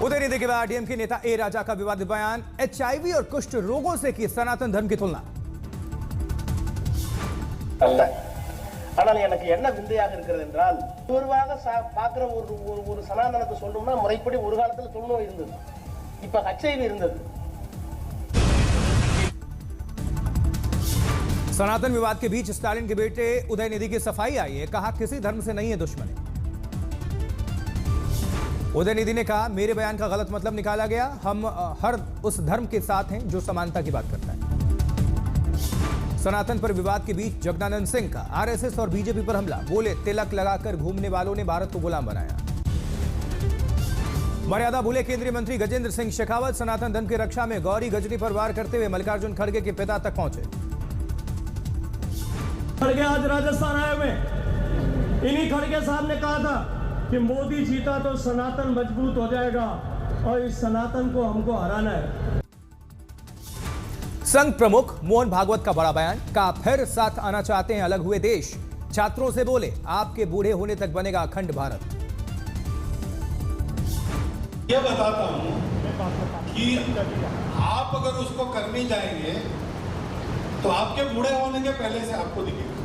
उदयनिधि के बाद डीएमके नेता ए राजा का विवादित बयान, एचआईवी और कुष्ठ रोगों से की सनातन धर्म की तुलना। ஆனால் எனக்கு என்ன விந்தையாக இருக்கிறது என்றால் ஒருவாக பார்க்கிற ஒரு சனாதனத்தை சொல்லணும்னா முறைப்படி ஒரு காலத்துல தொழுநோய் இருந்தது, இப்ப HIV இருந்தது। सनातन विवाद के बीच स्टालिन के बेटे उदयनिधि की सफाई आई है, कहा किसी धर्म से नहीं है दुश्मनी। उदयनिधि ने कहा मेरे बयान का गलत मतलब निकाला गया, हम हर उस धर्म के साथ हैं जो समानता की बात करता है। सनातन पर विवाद के बीच जगदानंद सिंह का आरएसएस और बीजेपी पर हमला, बोले तिलक लगाकर घूमने वालों ने भारत को गुलाम बनाया। मर्यादा भूले केंद्रीय मंत्री गजेंद्र सिंह शेखावत सनातन धर्म की रक्षा में गौरी गजनी पर वार करते हुए मल्लिकार्जुन खड़गे के पिता तक पहुंचे। खड़गे आज राजस्थान आए हुए, इन्हीं खड़गे साहब ने कहा था कि मोदी जीता तो सनातन मजबूत हो जाएगा और इस सनातन को हमको हराना है। संघ प्रमुख मोहन भागवत का बड़ा बयान, कहा फिर साथ आना चाहते हैं अलग हुए देश। छात्रों से बोले आपके बूढ़े होने तक बनेगा अखंड भारत। ये बताता हूं कि आप अगर उसको करने जाएंगे तो आपके बूढ़े होने के पहले से आपको दिखेगा।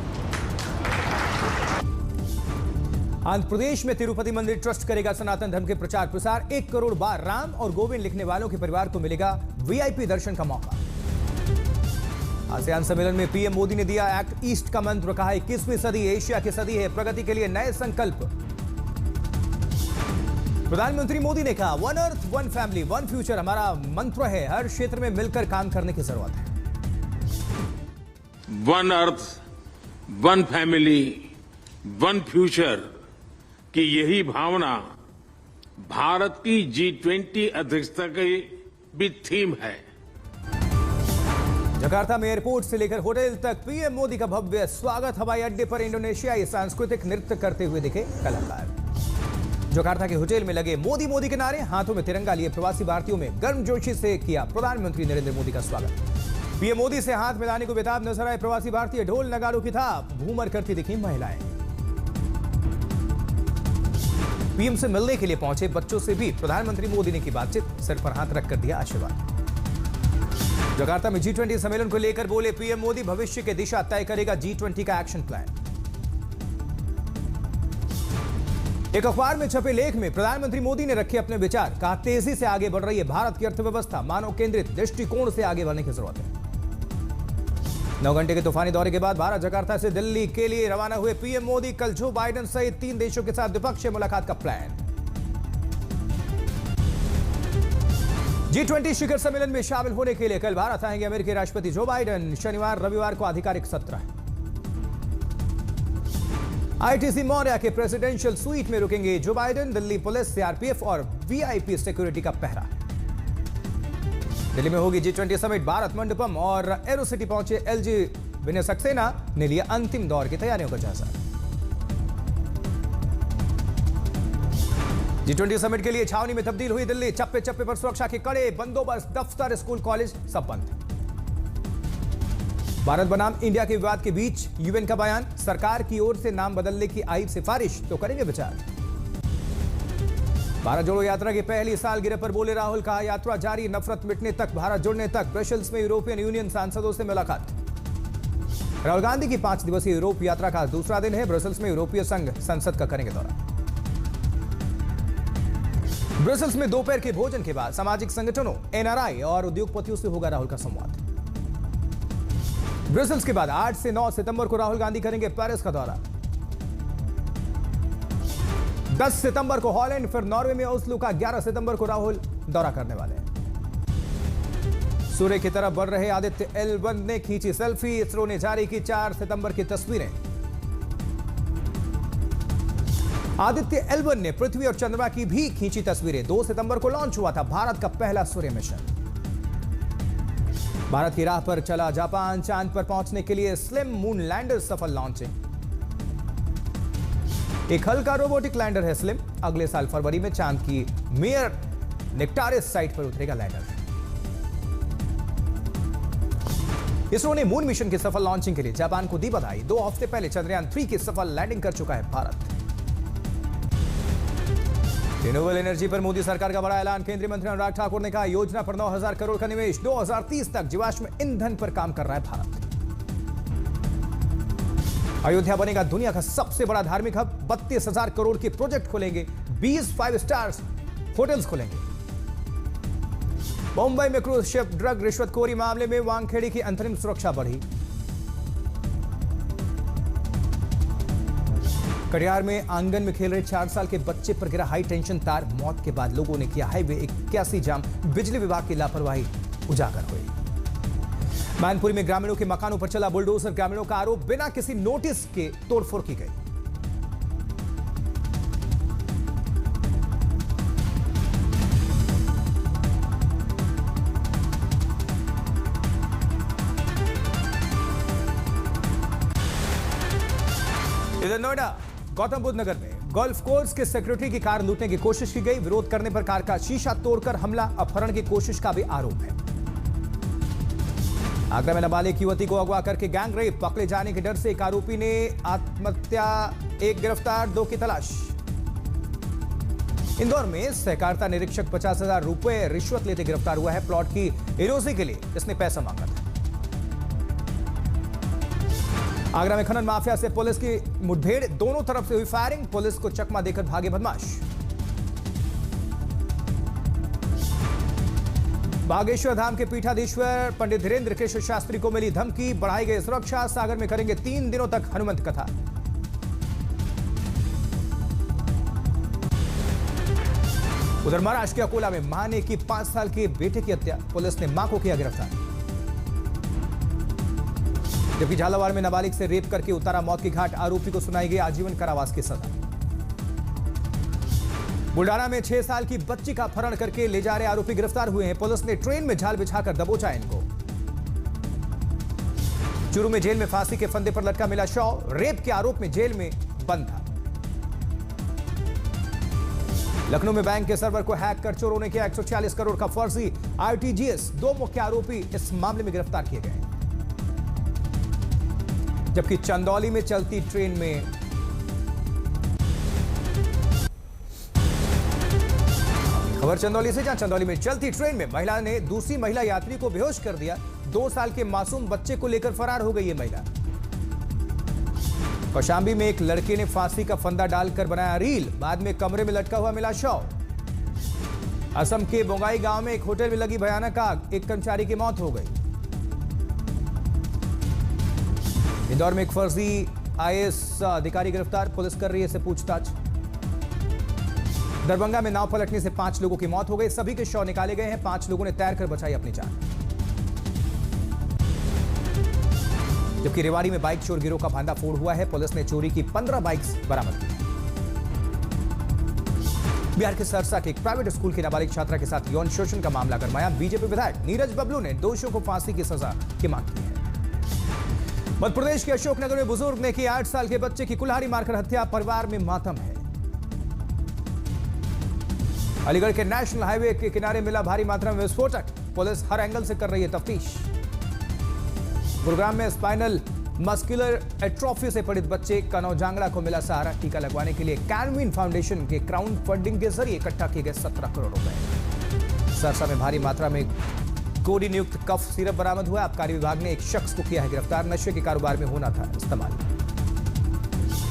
आंध्र प्रदेश में तिरुपति मंदिर ट्रस्ट करेगा सनातन धर्म के प्रचार प्रसार। 1 करोड़ बार राम और गोविंद लिखने वालों के परिवार को मिलेगा वीआईपी दर्शन का मौका। आसियान सम्मेलन में पीएम मोदी ने दिया एक्ट ईस्ट का मंत्र, कहा 21वीं सदी एशिया की सदी है, प्रगति के लिए नए संकल्प। प्रधानमंत्री मोदी ने कहा one earth one family one future हमारा मंत्र है, हर क्षेत्र में मिलकर काम करने की जरूरत है। One earth one family one future की यही भावना भारत की G20 अध्यक्षता की भी थीम है। जकार्ता में एयरपोर्ट से लेकर होटल तक पीएम मोदी का भव्य स्वागत। हवाई अड्डे पर इंडोनेशियाई सांस्कृतिक नृत्य करते हुए दिखे कलाकार। जकार्ता के होटल में लगे मोदी मोदी के नारे, हाथों में तिरंगा लिए प्रवासी भारतीयों में गर्मजोशी से किया प्रधानमंत्री नरेंद्र मोदी का स्वागत। पीएम मोदी से हाथ मिलाने को बेताब नजर आए प्रवासी भारतीय, ढोल नगाड़ों की थाप, घूमर करती दिखी महिलाएं। पीएम से मिलने के लिए पहुंचे बच्चों से भी प्रधानमंत्री मोदी ने की बातचीत, सिर पर हाथ रखकर दिया आशीर्वाद। जकार्ता में G20 सम्मेलन को लेकर बोले पीएम मोदी, भविष्य की दिशा तय करेगा G20 का एक्शन प्लान। एक अखबार में छपे लेख में प्रधानमंत्री मोदी ने रखे अपने विचार, कहा तेजी से आगे बढ़ रही है भारत की अर्थव्यवस्था, मानव केंद्रित दृष्टिकोण से आगे बढ़ने की जरूरत है। 9 घंटे के तूफानी दौरे के बाद भारत जकार्ता से दिल्ली के लिए रवाना हुए पीएम मोदी। कल जो बाइडेन सहित 3 देशों के साथ द्विपक्षीय मुलाकात का प्लान। G20 शिखर सम्मेलन में शामिल होने के लिए कल भारत आएंगे अमेरिकी राष्ट्रपति जो बाइडेन। शनिवार रविवार को आधिकारिक सत्र है। आईटीसी मौर्या के प्रेसिडेंशियल स्वीट में रुकेंगे Joe Biden. Delhi police, CRPF और वीआईपी सिक्योरिटी का पहरा। दिल्ली में होगी G20 समिट। भारत मंडपम और एरोसिटी पहुंचे एलजी विनय सक्सेना ने लिया अंतिम दौर की तैयारियों का जायजा। G20 समिट के लिए छावनी में तब्दील हुई दिल्ली। चप्पे चप्पे पर सुरक्षा के कड़े बंदोबस्त, दफ्तर, स्कूल, कॉलेज सब बंद। भारत बनाम इंडिया के विवाद के बीच यूएन का बयान, सरकार की ओर से नाम बदलने की आई सिफारिश तो करेंगे विचार। भारत जोड़ो यात्रा की पहली सालगिरह पर बोले राहुल, कहा यात्रा जारी, नफरत मिटने तक, भारत जुड़ने तक। ब्रसेल्स में यूरोपियन यूनियन सांसदों से मुलाकात। राहुल गांधी की 5 दिवसीय यूरोप यात्रा का दूसरा दिन है। ब्रसेल्स में यूरोपीय संघ संसद का करेंगे दौरा। ब्रसेल्स में दोपहर के भोजन के बाद सामाजिक संगठनों, एनआरआई और उद्योगपतियों से होगा राहुल का संवाद। ब्रसेल्स के बाद 8 से 9 सितंबर को राहुल गांधी करेंगे पेरिस का दौरा। 10 सितंबर को हॉलैंड, फिर नॉर्वे में ओस्लो का। 11 सितंबर को राहुल दौरा करने वाले हैं। सूर्य की तरफ बढ़ रहे आदित्य L1 ने खींची सेल्फी। इसरो ने जारी की 4 सितंबर की तस्वीरें। आदित्य L1 ने पृथ्वी और चंद्रमा की भी खींची तस्वीरें। 2 सितंबर को लॉन्च हुआ था भारत का पहला सूर्य मिशन। भारत की राह पर चला जापान, चांद पर पहुंचने के लिए स्लिम मून लैंडर सफल लॉन्चिंग। एक हल्का रोबोटिक लैंडर है स्लिम। अगले साल फरवरी में चांद की मेयर नेक्टारिस साइट पर उतरेगा लैंडर। इसरो ने मून मिशन की सफल लॉन्चिंग के लिए जापान को दी बधाई। 2 हफ्ते पहले चंद्रयान 3 की सफल लैंडिंग कर चुका है भारत। रिन्यूएबल एनर्जी पर मोदी सरकार का बड़ा ऐलान। केंद्रीय मंत्री अनुराग ठाकुर ने कहा योजना पर 9,000 करोड़ का निवेश। 2030 तक जीवाश्म ईंधन पर काम कर रहा है भारत। अयोध्या बनेगा दुनिया का सबसे बड़ा धार्मिक हब। 32,000 करोड़ के प्रोजेक्ट खोलेंगे। 20 5 स्टार्स होटल्स खोलेंगे। मुंबई में क्रूज शिप ड्रग रिश्वतखोरी मामले में वानखेड़े की अंतरिम सुरक्षा बढ़ी। कटिहार में आंगन में खेल रहे 4 साल के बच्चे पर गिरा हाई टेंशन तार। मौत के बाद लोगों ने किया हाईवे 81 जाम। बिजली विभाग की लापरवाही उजागर हुई। मैनपुरी में ग्रामीणों के मकानों पर चला बुलडोजर। ग्रामीणों का आरोप बिना किसी नोटिस के तोड़फोड़ की गई। इधर नोएडा गौतम बुद्ध नगर में गोल्फ कोर्स के सिक्योरिटी की कार लूटने की कोशिश की गई। विरोध करने पर कार का शीशा तोड़कर हमला, अपहरण की कोशिश का भी आरोप है। आगरा में नाबालिग युवती को अगवा करके गैंग रेप। पकड़े जाने के डर से एक आरोपी ने आत्महत्या। एक गिरफ्तार, 2 की तलाश। इंदौर में सहकारिता निरीक्षक 50,000 रुपए रिश्वत लेते गिरफ्तार हुआ है। प्लॉट की एरोसी के लिए इसने पैसा मांगा था। आगरा में खनन माफिया से पुलिस की मुठभेड़। दोनों तरफ से हुई फायरिंग। पुलिस को चकमा देकर भागे बदमाश। बागेश्वर धाम के पीठाधीश्वर पंडित धीरेन्द्र कृष्ण शास्त्री को मिली धमकी। बढ़ाई गई सुरक्षा। सागर में करेंगे 3 दिनों तक हनुमंत कथा। उधर महाराष्ट्र के अकोला में मां ने की 5 साल के बेटे की हत्या। पुलिस ने मां को किया गिरफ्तार। जबकि झालावाड़ में नाबालिग से रेप करके उतारा मौत की घाट। आरोपी को सुनाई गई आजीवन कारावास की सजा। बुल्डाना में 6 साल की बच्ची का अपहरण करके ले जा रहे आरोपी गिरफ्तार हुए हैं। पुलिस ने ट्रेन में जाल बिछाकर दबोचा इनको। चूरू में जेल में फांसी के फंदे पर लटका मिला शव। रेप के आरोप में जेल में बंद था। लखनऊ में बैंक के सर्वर को हैक कर चोरों ने किया 140 करोड़ का फर्जी आरटीजीएस। 2 मुख्य आरोपी इस मामले में गिरफ्तार किए गए। जबकि चंदौली में चलती ट्रेन में खबर चंदौली से, जहां चंदौली में चलती ट्रेन में महिला ने दूसरी महिला यात्री को बेहोश कर दिया। 2 साल के मासूम बच्चे को लेकर फरार हो गई ये महिला। कौशाम्बी में एक लड़के ने फांसी का फंदा डालकर बनाया रील। बाद में कमरे में लटका हुआ मिला शव। असम के बोंगाई गांव में एक होटल में लगी भयानक आग। एक कर्मचारी की मौत हो गई। इंदौर में एक फर्जी आईएएस अधिकारी गिरफ्तार। पुलिस कर रही है इससे पूछताछ। दरभंगा में नाव पलटने से 5 लोगों की मौत हो गई। सभी के शव निकाले गए हैं। 5 लोगों ने तैरकर बचाई अपनी जान। जबकि रेवाड़ी में बाइक चोर गिरोह का भांडाफोड़ हुआ है। पुलिस ने चोरी की 15 बाइक्स बरामद की। बिहार के सरसा के एक प्राइवेट स्कूल की नाबालिग छात्रा के साथ यौन शोषण का मामला गरमाया। बीजेपी विधायक नीरज बबलू ने दोषियों को फांसी की सजा की मांग की है। मध्य प्रदेश के अशोकनगर में बुजुर्ग ने की 8 साल के बच्चे की कुल्हाड़ी मारकर हत्या। परिवार में मातम है। अलीगढ़ के नेशनल हाईवे के किनारे मिला भारी मात्रा में विस्फोटक। पुलिस हर एंगल से कर रही है तफ्तीश। गुरुग्राम में स्पाइनल मस्कुलर एट्रोफी से पीड़ित बच्चे कनौज जांगड़ा को मिला सहारा। टीका लगवाने के लिए कैनविन फाउंडेशन के क्राउड फंडिंग के जरिए इकट्ठा किए गए 17 करोड़ रुपए। सरसा में भारी मात्रा में कोडी नियुक्त कफ सिरप बरामद हुआ। आबकारी विभाग ने एक शख्स को किया है गिरफ्तार। नशे के कारोबार में होना था इस्तेमाल।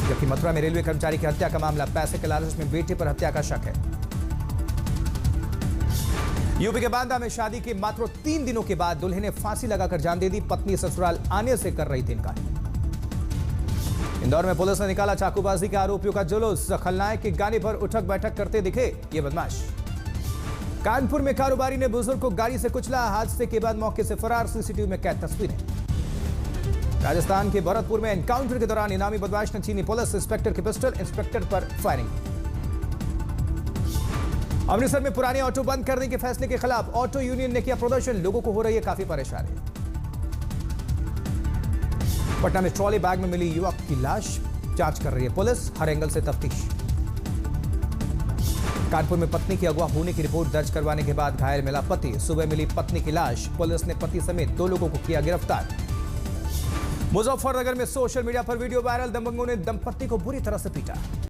जबकि मथुरा में रेलवे कर्मचारी की हत्या का मामला। पैसे के लालच में बेटे पर हत्या का शक है। यूपी के बांदा में शादी के मात्र 3 दिनों के बाद दूल्हे ने फांसी लगाकर जान दे दी। पत्नी ससुराल आने से कर रही थी इनकार। इंदौर में पुलिस ने निकाला चाकूबाजी के आरोपियों का जुलूस। खलनायक के गाने पर उठक बैठक करते दिखे ये बदमाश। कानपुर में कारोबारी ने बुजुर्ग को गाड़ी से कुचला। हादसे के बाद मौके से फरार। सीसीटीवी में कैद तस्वीरें। राजस्थान के भरतपुर में एनकाउंटर के दौरान इनामी बदमाश ने छीनी पुलिस इंस्पेक्टर की पिस्टल। इंस्पेक्टर पर फायरिंग। अमृतसर में पुराने ऑटो बंद करने के फैसले के खिलाफ ऑटो यूनियन ने किया प्रदर्शन। लोगों को हो रही है काफी परेशानी। पटना में ट्रॉली बैग में मिली युवक की लाश। जांच कर रही है पुलिस। हर एंगल से तफ्तीश। कानपुर में पत्नी की अगवा होने की रिपोर्ट दर्ज करवाने के बाद घायल मिला पति। सुबह मिली पत्नी की लाश। पुलिस ने पति समेत 2 लोगों को किया गिरफ्तार। मुजफ्फरनगर में सोशल मीडिया पर वीडियो वायरल। दबंगों ने दंपत्ति को बुरी तरह से पीटा।